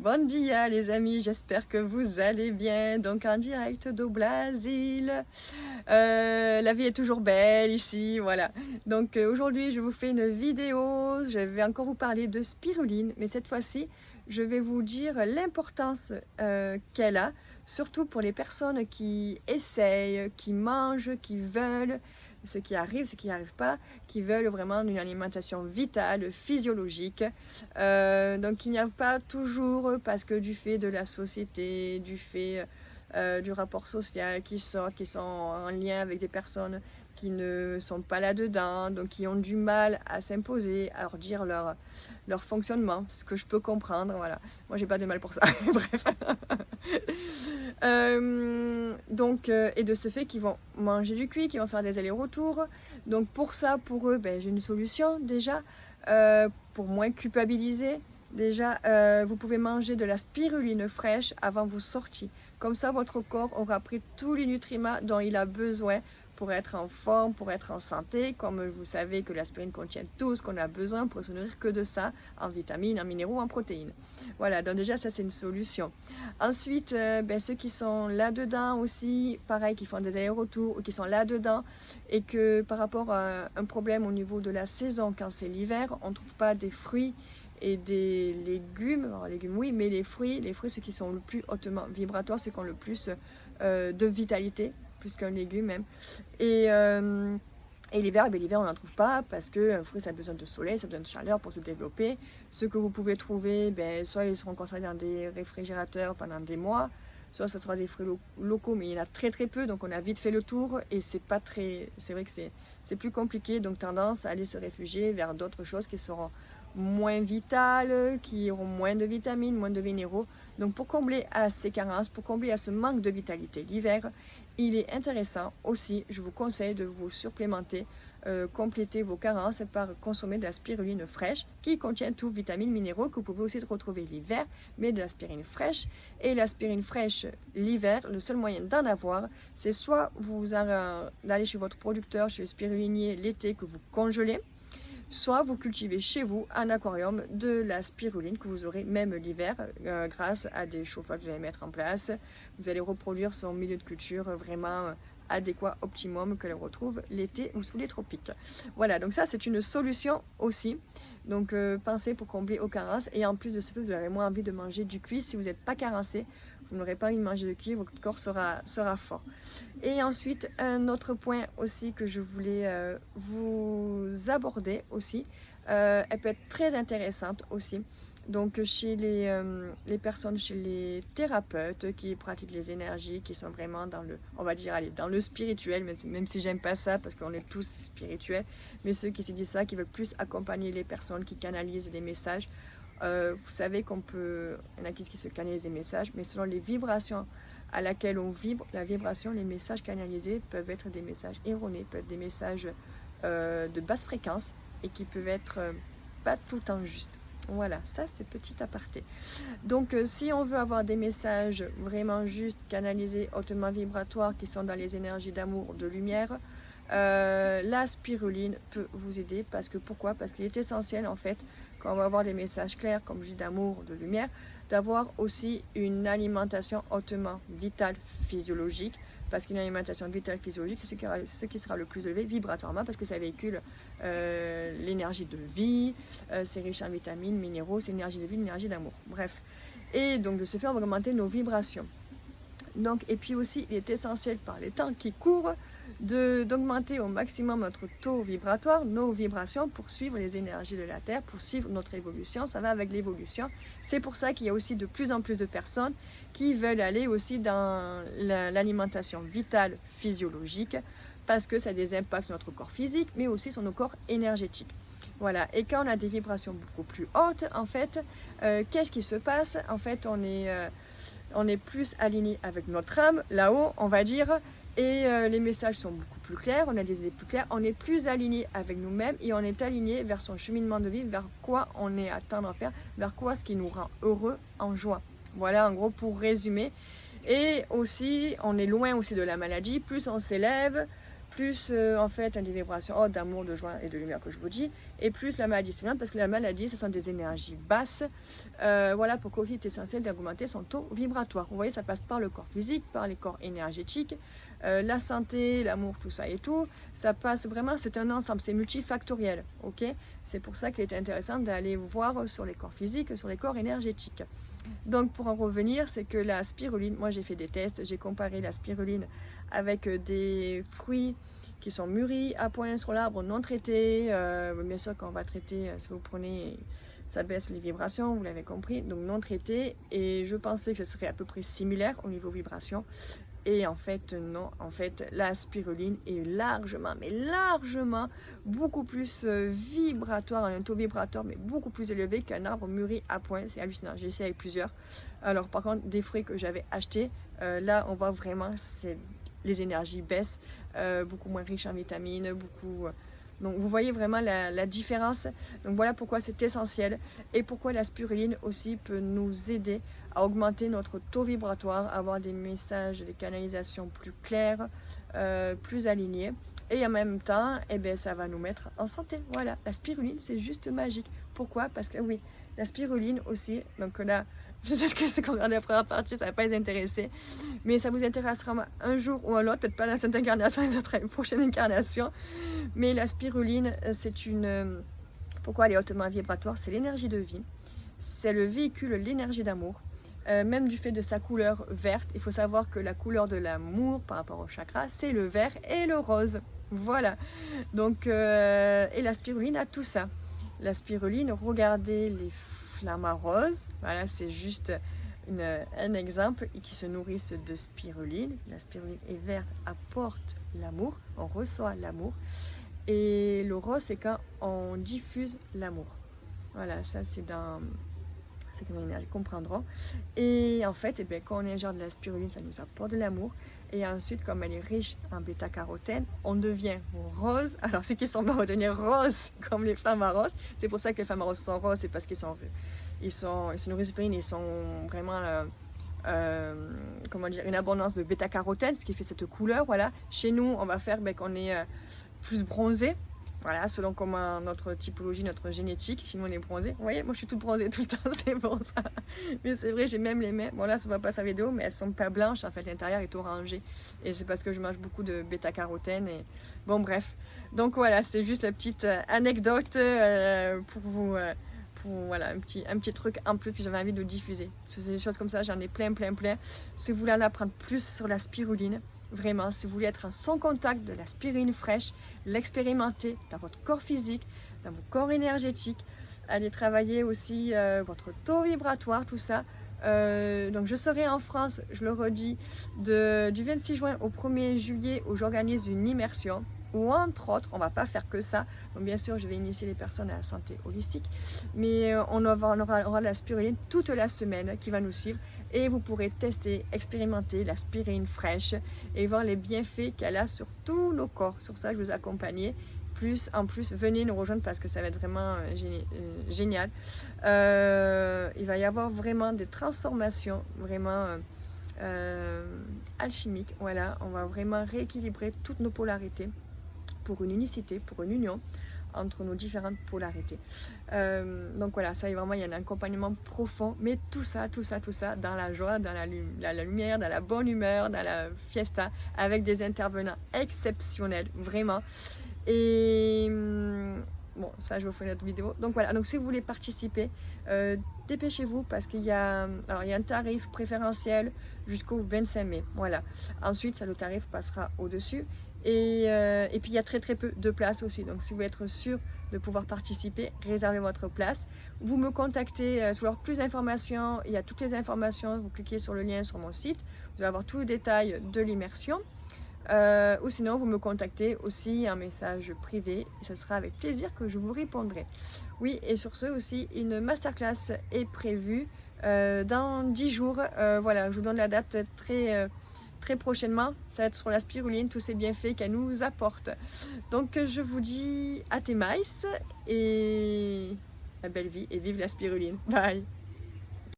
Bon dia les amis, j'espère que vous allez bien. Donc en direct do Brésil. La vie est toujours belle ici, voilà. Donc aujourd'hui je vous fais une vidéo, je vais encore vous parler de spiruline, mais cette fois-ci je vais vous dire l'importance qu'elle a, surtout pour les personnes qui essayent, qui mangent, qui veulent, ceux qui arrivent, ceux qui n'y arrivent pas, qui veulent vraiment une alimentation vitale, physiologique, donc qui n'y arrivent pas toujours parce que du fait de la société, du fait du rapport social qui sortent, qui sont en lien avec des personnes qui ne sont pas là-dedans, donc qui ont du mal à s'imposer, à leur dire leur fonctionnement, ce que je peux comprendre, voilà. Moi, j'ai pas de mal pour ça, bref. Et de ce fait qu'ils vont manger du cuit, qu'ils vont faire des allers-retours. Donc pour ça, pour eux, j'ai une solution déjà, pour moins culpabiliser. Déjà, vous pouvez manger de la spiruline fraîche avant vos sorties. Comme ça, votre corps aura pris tous les nutriments dont il a besoin pour être en forme, pour être en santé. Comme vous savez que l'aspirine contient tout ce qu'on a besoin pour se nourrir que de ça, en vitamines, en minéraux, en protéines. Voilà, donc déjà, ça c'est une solution. Ensuite, ceux qui sont là-dedans aussi, pareil, qui font des allers-retours ou qui sont là-dedans et que par rapport à un problème au niveau de la saison, quand c'est l'hiver, on ne trouve pas des fruits et des légumes, alors légumes oui, mais les fruits, ceux qui sont le plus hautement vibratoires, ceux qui ont le plus de vitalité, plus qu'un légume même. Et l'hiver, l'hiver on n'en trouve pas parce qu'un fruit ça a besoin de soleil, ça a besoin de chaleur pour se développer. Ceux que vous pouvez trouver, soit ils seront conservés dans des réfrigérateurs pendant des mois, soit ça sera des fruits locaux, mais il y en a très très peu, donc on a vite fait le tour et c'est pas très, c'est vrai que c'est plus compliqué, donc tendance à aller se réfugier vers d'autres choses qui seront moins vitales, qui auront moins de vitamines, moins de minéraux. Donc pour combler à ces carences, pour combler à ce manque de vitalité l'hiver, il est intéressant aussi, je vous conseille de vous supplémenter, compléter vos carences par consommer de la spiruline fraîche qui contient tous vitamines, minéraux que vous pouvez aussi retrouver l'hiver, mais de l'aspirine fraîche. Et l'aspirine fraîche l'hiver, le seul moyen d'en avoir, c'est soit vous allez chez votre producteur, chez le spirulinier l'été que vous congelez, soit vous cultivez chez vous un aquarium de la spiruline que vous aurez même l'hiver grâce à des chauffages que vous allez mettre en place. Vous allez reproduire son milieu de culture vraiment adéquat, optimum, que l'on retrouve l'été ou sous les tropiques. Voilà, donc ça c'est une solution aussi. Donc pensez pour combler aux carences. Et en plus de ça, vous aurez moins envie de manger du cuit. Si vous n'êtes pas carencé, vous n'aurez pas envie de manger de cuit, votre corps sera fort. Et ensuite, un autre point aussi que je voulais vous aborder aussi, elle peut être très intéressante aussi. Donc chez les personnes, chez les thérapeutes qui pratiquent les énergies, qui sont vraiment dans le, on va dire, allez, dans le spirituel, même si j'aime pas ça parce qu'on est tous spirituels, mais ceux qui se disent ça, qui veulent plus accompagner les personnes, qui canalisent les messages, vous savez qu'on peut, il y en a qui se canalisent les messages, mais selon les vibrations à laquelle on vibre, la vibration, les messages canalisés peuvent être des messages erronés, peuvent être des messages de basse fréquence et qui peuvent être pas tout le temps justes. Voilà, ça c'est petit aparté. Donc si on veut avoir des messages vraiment justes, canalisés, hautement vibratoires, qui sont dans les énergies d'amour, de lumière, la spiruline peut vous aider. Parce que pourquoi? Parce qu'il est essentiel en fait, quand on va avoir des messages clairs, comme je dis d'amour, de lumière, d'avoir aussi une alimentation hautement vitale, physiologique. Parce qu'une alimentation vitale physiologique, c'est ce qui sera le plus élevé vibratoirement, parce que ça véhicule l'énergie de vie, c'est riche en vitamines, minéraux, c'est l'énergie de vie, l'énergie d'amour. Bref. Et donc de ce fait, on va augmenter nos vibrations. Donc, et puis aussi, il est essentiel par les temps qui courent d'augmenter au maximum notre taux vibratoire, nos vibrations, pour suivre les énergies de la Terre, pour suivre notre évolution. Ça va avec l'évolution. C'est pour ça qu'il y a aussi de plus en plus de personnes qui veulent aller aussi dans l'alimentation vitale physiologique, parce que ça a des impacts sur notre corps physique, mais aussi sur nos corps énergétiques. Voilà. Et quand on a des vibrations beaucoup plus hautes, en fait, qu'est-ce qui se passe? En fait, on est plus aligné avec notre âme, là-haut, on va dire, et les messages sont beaucoup plus clairs, on a des idées plus claires, on est plus aligné avec nous-mêmes et on est aligné vers son cheminement de vie, vers quoi on est à tendre à faire, vers quoi ce qui nous rend heureux, en joie. Voilà, en gros, pour résumer. Et aussi, on est loin aussi de la maladie, plus on s'élève, plus en fait des vibrations d'amour, de joie et de lumière que je vous dis, et plus la maladie. C'est bien parce que la maladie, ce sont des énergies basses. Voilà pourquoi aussi c'est essentiel d'augmenter son taux vibratoire. Vous voyez, ça passe par le corps physique, par les corps énergétiques, la santé, l'amour, tout ça et tout. Ça passe vraiment, c'est un ensemble, c'est multifactoriel. Ok, c'est pour ça qu'il est intéressant d'aller voir sur les corps physiques, sur les corps énergétiques. Donc pour en revenir, c'est que la spiruline, moi j'ai fait des tests, j'ai comparé la spiruline avec des fruits qui sont mûris à point sur l'arbre, non traités. Bien sûr, quand on va traiter, si vous prenez, ça baisse les vibrations, vous l'avez compris, donc non traités. Et je pensais que ce serait à peu près similaire au niveau vibration. Et en fait, non. En fait, la spiruline est largement, mais largement, beaucoup plus vibratoire, un taux vibratoire, mais beaucoup plus élevé qu'un arbre mûri à point. C'est hallucinant. J'ai essayé avec plusieurs. Alors, par contre, des fruits que j'avais achetés, là, on voit vraiment, les énergies baissent, beaucoup moins riches en vitamines, beaucoup... Donc vous voyez vraiment la différence. Donc voilà pourquoi c'est essentiel et pourquoi la spiruline aussi peut nous aider à augmenter notre taux vibratoire, avoir des messages, des canalisations plus claires, plus alignés. Et en même temps, eh bien, ça va nous mettre en santé. Voilà, la spiruline, c'est juste magique. Pourquoi? Parce que oui, la spiruline aussi, donc là, peut-être que c'est qu'on regarde la première partie, ça ne va pas les intéresser. Mais ça vous intéressera un jour ou un autre, peut-être pas dans cette incarnation, les autres prochaines incarnations. Mais la spiruline, c'est une... Pourquoi elle est hautement vibratoire? C'est l'énergie de vie. C'est le véhicule, l'énergie d'amour. Même du fait de sa couleur verte, il faut savoir que la couleur de l'amour par rapport au chakra, c'est le vert et le rose. Voilà. Donc, et la spiruline a tout ça. La spiruline, regardez les flammes roses. Voilà, c'est juste un exemple qui se nourrissent de spiruline. La spiruline est verte, apporte l'amour, on reçoit l'amour. Et le rose, c'est quand on diffuse l'amour. Voilà, ça c'est dans... C'est comme ils comprendront. Et en fait, quand on ingère de la spiruline, ça nous apporte de l'amour. Et ensuite, comme elle est riche en bêta-carotène, on devient rose. Alors, ceux qui sont blancs vont devenir roses, comme les flammes roses. C'est pour ça que les flammes roses sont roses, c'est parce qu'ils se nourrissent de spiruline, ils sont vraiment... comment dire, une abondance de bêta-carotène, ce qui fait cette couleur. Voilà. Chez nous, on va faire qu'on est plus bronzé. Voilà, selon comment notre typologie, notre génétique, sinon on est bronzé. Vous voyez, moi je suis toute bronzée tout le temps, c'est bon ça. Mais c'est vrai, j'ai même les mains. Bon là, ça ne va pas sa vidéo, mais elles sont pas blanches. En fait, l'intérieur est orangé. Et c'est parce que je mange beaucoup de bêta-carotène. Et... Bon, bref. Donc voilà, c'est juste la petite anecdote pour vous. Voilà, un petit truc en plus que j'avais envie de diffuser. C'est des choses comme ça, j'en ai plein. Si vous voulez en apprendre plus sur la spiruline, vraiment, si vous voulez être en son contact de la spiruline fraîche, l'expérimenter dans votre corps physique, dans vos corps énergétiques, allez travailler aussi votre taux vibratoire, tout ça. Donc je serai en France, je le redis, du 26 juin au 1er juillet où j'organise une immersion. Ou entre autres, on ne va pas faire que ça. Donc bien sûr, je vais initier les personnes à la santé holistique. Mais on aura la spiruline toute la semaine qui va nous suivre. Et vous pourrez tester, expérimenter la spiruline fraîche et voir les bienfaits qu'elle a sur tous nos corps. Sur ça, je vous accompagne. En plus, venez nous rejoindre parce que ça va être vraiment génial. Il va y avoir vraiment des transformations, vraiment alchimiques. Voilà, on va vraiment rééquilibrer toutes nos polarités pour une unicité, pour une union entre nos différentes polarités. Donc voilà, ça vraiment, il y a un accompagnement profond, mais tout ça, dans la joie, dans la lumière, dans la bonne humeur, dans la fiesta, avec des intervenants exceptionnels, vraiment. Et bon, ça, je vous ferai une autre vidéo. Donc voilà, donc si vous voulez participer, dépêchez-vous parce qu'il y a un tarif préférentiel jusqu'au 25 mai. Voilà. Ensuite, le tarif passera au-dessus. Et puis il y a très peu de places aussi. Donc si vous voulez être sûr de pouvoir participer, réservez votre place. Vous me contactez, si vous voulez avoir plus d'informations, il y a toutes les informations. Vous cliquez sur le lien sur mon site. Vous allez avoir tous les détails de l'immersion. Ou sinon, vous me contactez aussi en message privé. Et ce sera avec plaisir que je vous répondrai. Oui, et sur ce aussi, une masterclass est prévue dans 10 jours. Voilà, je vous donne la date très prochainement. Ça va être sur la spiruline, tous ces bienfaits qu'elle nous apporte. Donc, je vous dis à tes maïs et la belle vie et vive la spiruline. Bye!